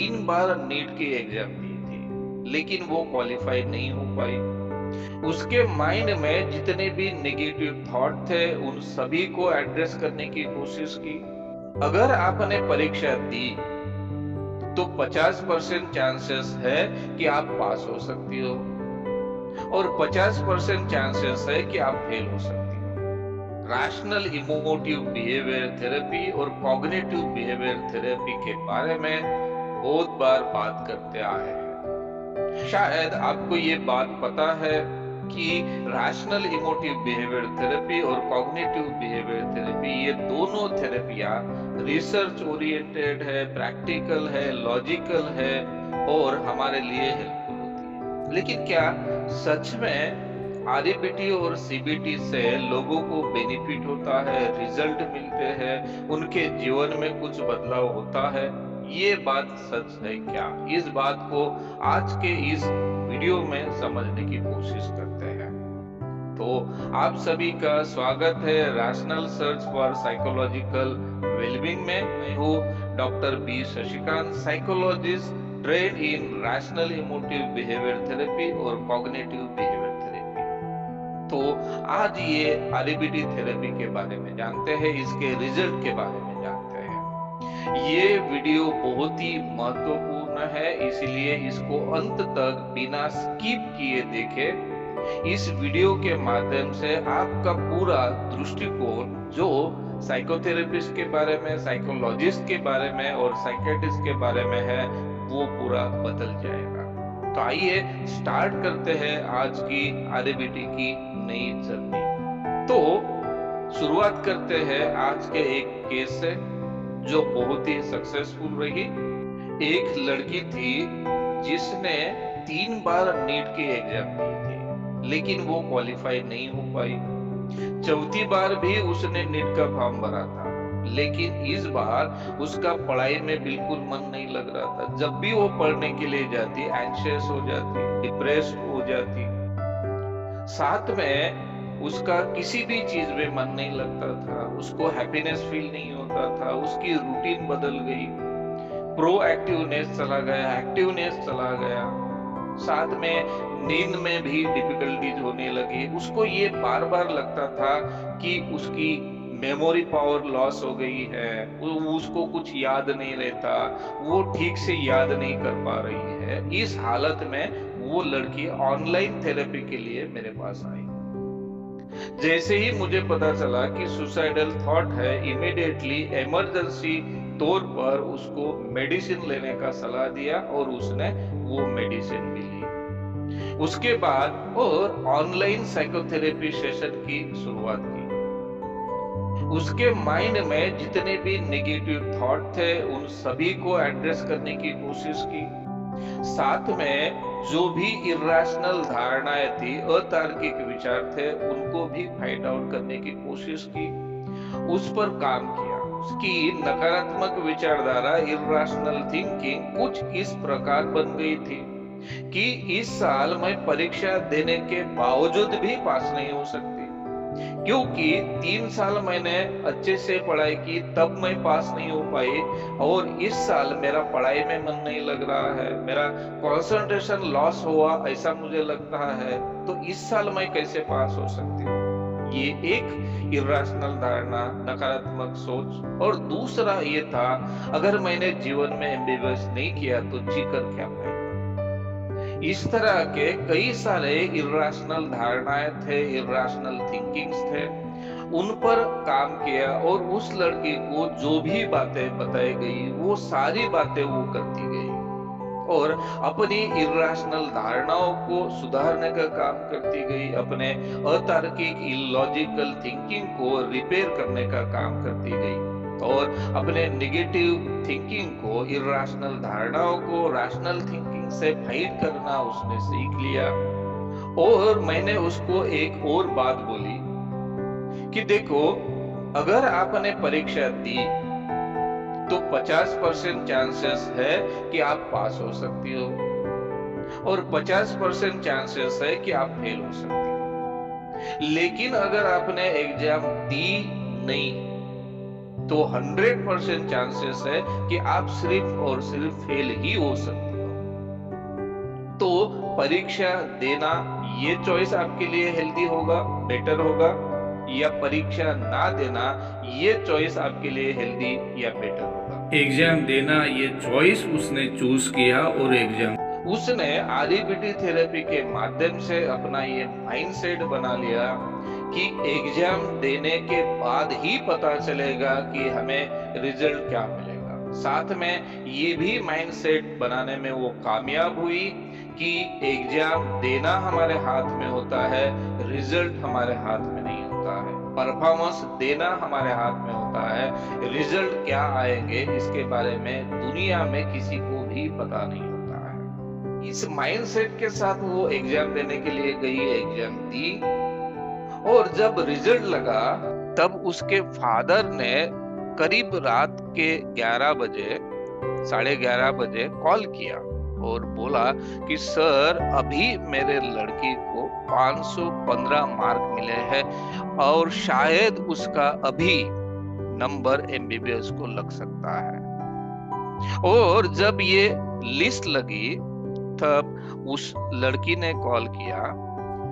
3 बार NEET की exam दी थी, लेकिन वो क्वालिफाई नहीं हो पाई। उसके माइंड में जितने भी नेगेटिव थॉट थे उन सभी को एड्रेस करने की कोशिश की। अगर आपने परीक्षा दी तो 50% चांसेस है कि आप पास हो सकती हो और 50% चांसेस है कि आप फेल हो सकती हो। रैशनल इमोटिव बिहेवियर थेरेपी और कॉग्निटिव बिहेवियर थेरेपी के बारे में बहुत बार बात करते आए हैं। शायद आपको ये बात पता है कि रैशनल इमोटिव बिहेवियर थेरेपी और कॉग्निटिव बिहेवियर थेरेपी ये दोनों थेरेपियां रिसर्च ओरिएंटेड है, प्रैक्टिकल है, लॉजिकल है और हमारे लिए हेल्पफुल होती है। लेकिन क्या सच में आरईबीटी और सीबीटी से लोगों को बेनिफिट होता है, रिजल्ट मिलते हैं, उनके जीवन में कुछ बदलाव होता है? ये बात सच है क्या? इस बात को आज के इस वीडियो में समझने की कोशिश करते हैं। तो आप सभी का स्वागत है rational search for psychological wellbeing में। मैं हूँ doctor B Shashikant, psychologist train in rational emotive behaviour therapy और कॉग्निटिव बिहेवियर थेरेपी। तो आज ये आरईबीटी थेरेपी के बारे में जानते हैं, इसके रिजल्ट के बारे में जानते हैं। ये वीडियो बहुत ही महत्वपूर्ण है, इसलिए इसको अंत तक बिना स्किप किए देखें। इस वीडियो के माध्यम से आपका पूरा दृष्टिकोण जो साइकोथेरेपिस्ट के बारे में, साइकोलॉजिस्ट के बारे में और साइकियाट्रिस्ट के बारे में है वो पूरा बदल जाएगा। तो आइए स्टार्ट करते हैं आज की आरईबीटी की नई जर्नी। तो शुरुआत करते हैं आज के एक केस से जो बहुत ही सक्सेसफुल रही। एक लड़की थी जिसने 3 बार नीट की एग्जाम दी थी, लेकिन वो क्वालिफाई नहीं हो पाई। चौथी बार भी उसने नीट का फॉर्म भरा था, लेकिन इस बार उसका पढ़ाई में बिल्कुल मन नहीं लग रहा था। जब भी वो पढ़ने के लिए जाती, एंशियस हो जाती, डिप्रेस्ड हो जाती। साथ में उसका किसी भी चीज में मन नहीं लगता था, उसको हैप्पीनेस फील नहीं होता था, उसकी रूटीन बदल गई, प्रोएक्टिवनेस चला गया, एक्टिवनेस चला गया। साथ में नींद में भी डिफिकल्टीज होने लगी। उसको ये बार बार लगता था कि उसकी मेमोरी पावर लॉस हो गई है, उसको कुछ याद नहीं रहता, वो ठीक से याद नहीं कर पा रही है। इस हालत में वो लड़की ऑनलाइन थेरेपी के लिए मेरे पास आई। जैसे ही मुझे पता चला कि सुसाइडल थॉट है, इमीडिएटली इमरजेंसी तौर पर उसको मेडिसिन लेने का सलाह दिया और उसने वो मेडिसिन भी ली। उसके बाद और ऑनलाइन साइकोथेरेपी सेशन की शुरुआत की। उसके माइंड में जितने भी नेगेटिव थॉट थे उन सभी को एड्रेस करने की कोशिश की। साथ में जो भी इर्रेशनल धारणाएं थी, अतार्किक विचार थे, उनको भी फाइंड आउट करने की कोशिश की, उस पर काम किया। उसकी नकारात्मक विचारधारा, इर्रेशनल थिंकिंग कुछ इस प्रकार बन गई थी कि इस साल मैं परीक्षा देने के बावजूद भी पास नहीं हो सकती, क्योंकि 3 साल मैंने अच्छे से पढ़ाई की तब मैं पास नहीं हो पाई, और इस साल मेरा पढ़ाई में मन नहीं लग रहा है, मेरा कंसंट्रेशन लॉस हुआ ऐसा मुझे लगता है, तो इस साल मैं कैसे पास हो सकती हूँ? ये एक इर्रेशनल धारणा, नकारात्मक सोच। और दूसरा ये था, अगर मैंने जीवन में एमबीबीएस नहीं किया तो जीकर क्या फायदा? इस तरह के कई सारे इर्रेशनल धारणाएं थे, इर्रेशनल थिंकिंग्स थे, उन पर काम किया और उस लड़की को जो भी बातें बताई गई वो सारी बातें वो करती गई और अपनी इर्रेशनल धारणाओं को सुधारने का काम करती गई, अपने अतार्किक इलॉजिकल थिंकिंग को रिपेयर करने का काम करती गई और अपने नेगेटिव थिंकिंग को, इर्रेशनल धारणाओं को रैशनल थिंकिंग से फाइट करना उसने सीख लिया। और मैंने उसको एक और बात बोली कि देखो, अगर आपने परीक्षा दी तो 50% चांसेस है कि आप पास हो सकती हो और 50% चांसेस है कि आप फेल हो सकती हो। लेकिन अगर आपने एग्जाम दी नहीं तो 100% चांसेस है कि आप सिर्फ और सिर्फ फेल ही हो सकते हो। तो परीक्षा देना ये चॉइस आपके लिए हेल्दी होगा, बेटर होगा, या परीक्षा ना देना ये चॉइस आपके लिए हेल्दी या बेटर होगा? एग्जाम देना ये चॉइस उसने चूज किया और एग्जाम उसने आरईबीटी थेरेपी के माध्यम से अपना ये माइंडसेट बना लिया कि एग्जाम देने के बाद ही पता चलेगा कि हमें रिजल्ट क्या मिलेगा। साथ में ये भी माइंडसेट बनाने में वो कामयाब हुई कि एग्जाम देना हमारे हाथ में होता है, रिजल्ट हमारे हाथ में नहीं होता है। परफॉर्मेंस देना हमारे हाथ में होता है, रिजल्ट क्या आएंगे इसके बारे में दुनिया में किसी को भी पता नहीं होता है। इस माइंडसेट के साथ वो एग्जाम देने के लिए गई, एग्जाम दी, और जब रिजल्ट लगा तब उसके फादर ने करीब रात के 11 बजे, 11:30 बजे कॉल किया और बोला कि सर अभी मेरे लड़की को 515 मार्क मिले हैं और शायद उसका अभी नंबर एमबीबीएस को लग सकता है। और जब ये लिस्ट लगी तब उस लड़की ने कॉल किया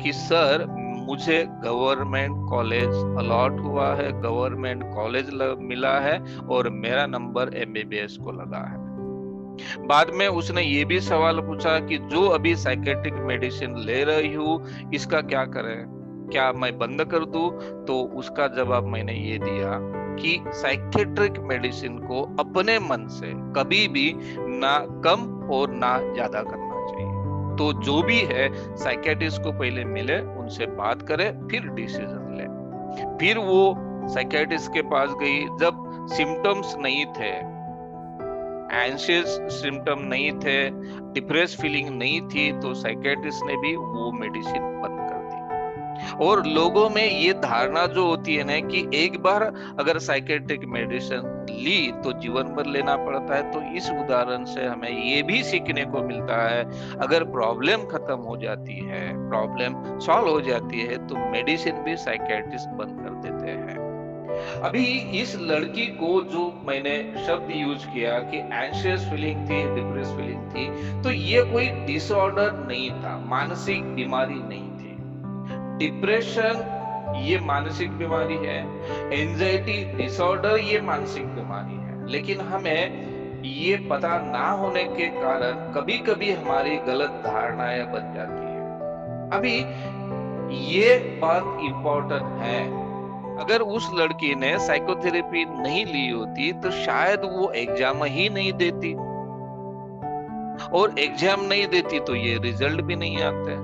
कि सर मुझे गवर्नमेंट कॉलेज अलॉट हुआ है, गवर्नमेंट कॉलेज मिला है और मेरा नंबर एमबीबीएस को लगा है। बाद में उसने ये भी सवाल पूछा कि जो अभी साइकेट्रिक मेडिसिन ले रही हूँ इसका क्या करें, क्या मैं बंद कर दूं? तो उसका जवाब मैंने ये दिया कि साइकेट्रिक मेडिसिन को अपने मन से कभी भी ना कम और ना ज्यादा करना चाहिए। तो जो भी है साइकेट्रिस्ट को पहले मिले, उनसे बात करे, फिर डिसीजन ले। फिर वो साइकेट्रिस्ट के पास गई जब सिम्टम्स नहीं थे, एंशियस सिम्टम नहीं थे, डिप्रेस फीलिंग नहीं थी, तो साइकेट्रिस्ट ने भी वो मेडिसिन बंद कर दी। और लोगों में ये धारणा जो होती है ना कि एक बार अगर साइकेट्रिक मेडिसिन ली तो जीवन भर लेना पड़ता है, तो इस उदाहरण से हमें ये भी सीखने को मिलता है अगर प्रॉब्लम खत्म हो जाती है, प्रॉब्लम सॉल्व हो जाती है, तो मेडिसिन भी साइकेट्रिस्ट बंद कर देते हैं। अभी इस लड़की को जो मैंने शब्द यूज किया कि एंशियस फीलिंग थी, डिप्रेस फीलिंग थी, तो ये कोई डिसऑर्डर नहीं था, मानसिक बीमारी नहीं थी। डिप्रेशन ये मानसिक बीमारी है, एंजाइटी डिसऑर्डर ये मानसिक बीमारी है, लेकिन हमें ये पता ना होने के कारण कभी कभी हमारी गलत धारणाएं बन जाती है। अभी ये बात इंपॉर्टेंट है, अगर उस लड़की ने साइकोथेरेपी नहीं ली होती तो शायद वो एग्जाम ही नहीं देती, और एग्जाम नहीं देती तो ये रिजल्ट भी नहीं आते।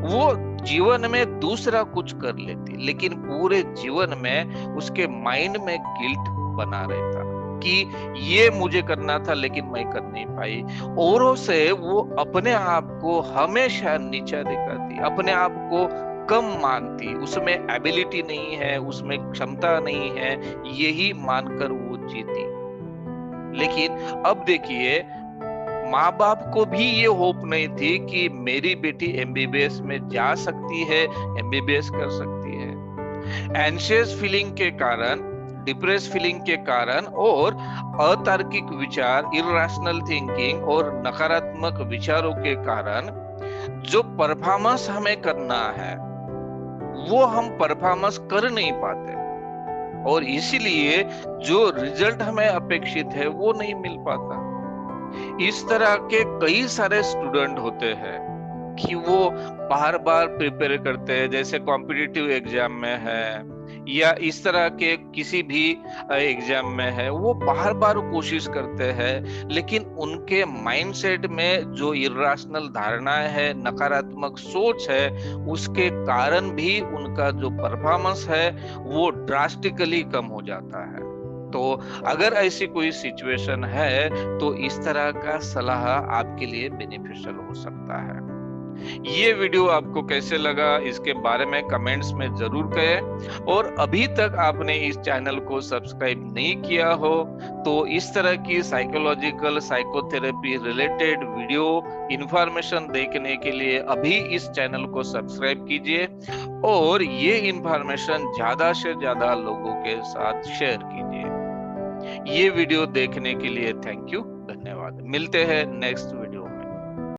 वो जीवन में दूसरा कुछ कर लेती, लेकिन पूरे जीवन में उसके माइंड में गिल्ट बना रहता कि ये मुझे करना था लेकिन मैं कर नहीं पाई। औरों से वो अपने आप को हमेशा नीचा दिखाती, अपने आप को कम मानती, उसमें एबिलिटी नहीं है, उसमें क्षमता नहीं है, यही मानकर वो जीती। लेकिन अब देखिए, माँ बाप को भी ये होप नहीं थी कि मेरी बेटी एमबीबीएस में जा सकती है, एमबीबीएस कर सकती है। एंशियस फीलिंग के कारण, डिप्रेस फीलिंग के कारण और अतार्किक विचार, इरैशनल थिंकिंग और नकारात्मक विचारों के कारण जो परफॉर्मेंस हमें करना है वो हम परफॉर्मेंस कर नहीं पाते, और इसीलिए जो रिजल्ट हमें अपेक्षित है वो नहीं मिल पाता। इस तरह के कई सारे स्टूडेंट होते हैं कि वो बार बार प्रिपेयर करते हैं, जैसे कॉम्पिटिटिव एग्जाम में है या इस तरह के किसी भी एग्जाम में है, वो बार बार कोशिश करते हैं, लेकिन उनके माइंडसेट में जो इरैशनल धारणाएं है, नकारात्मक सोच है, उसके कारण भी उनका जो परफॉर्मेंस है वो ड्रास्टिकली कम हो जाता है। तो अगर ऐसी कोई सिचुएशन है तो इस तरह का सलाह आपके लिए बेनिफिशियल हो सकता है। ये वीडियो आपको कैसे लगा इसके बारे में कमेंट्स में जरूर कहें, और अभी तक आपने इस चैनल को सब्सक्राइब नहीं किया हो तो इस तरह की psychological, psychotherapy related video information देखने के लिए अभी इस चैनल को सब्सक्राइब कीजिए और ये इंफॉर्मेशन ज्यादा से ज्यादा लोगों के साथ शेयर कीजिए। ये वीडियो देखने के लिए थैंक यू, धन्यवाद। मिलते हैं नेक्स्ट